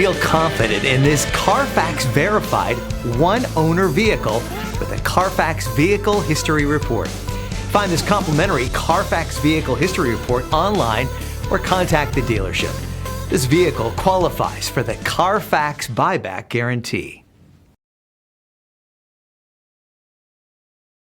Feel confident in this Carfax verified one-owner vehicle with a Carfax Vehicle History Report. Find this complimentary Carfax Vehicle History Report online or contact the dealership. This vehicle qualifies for the Carfax Buyback Guarantee.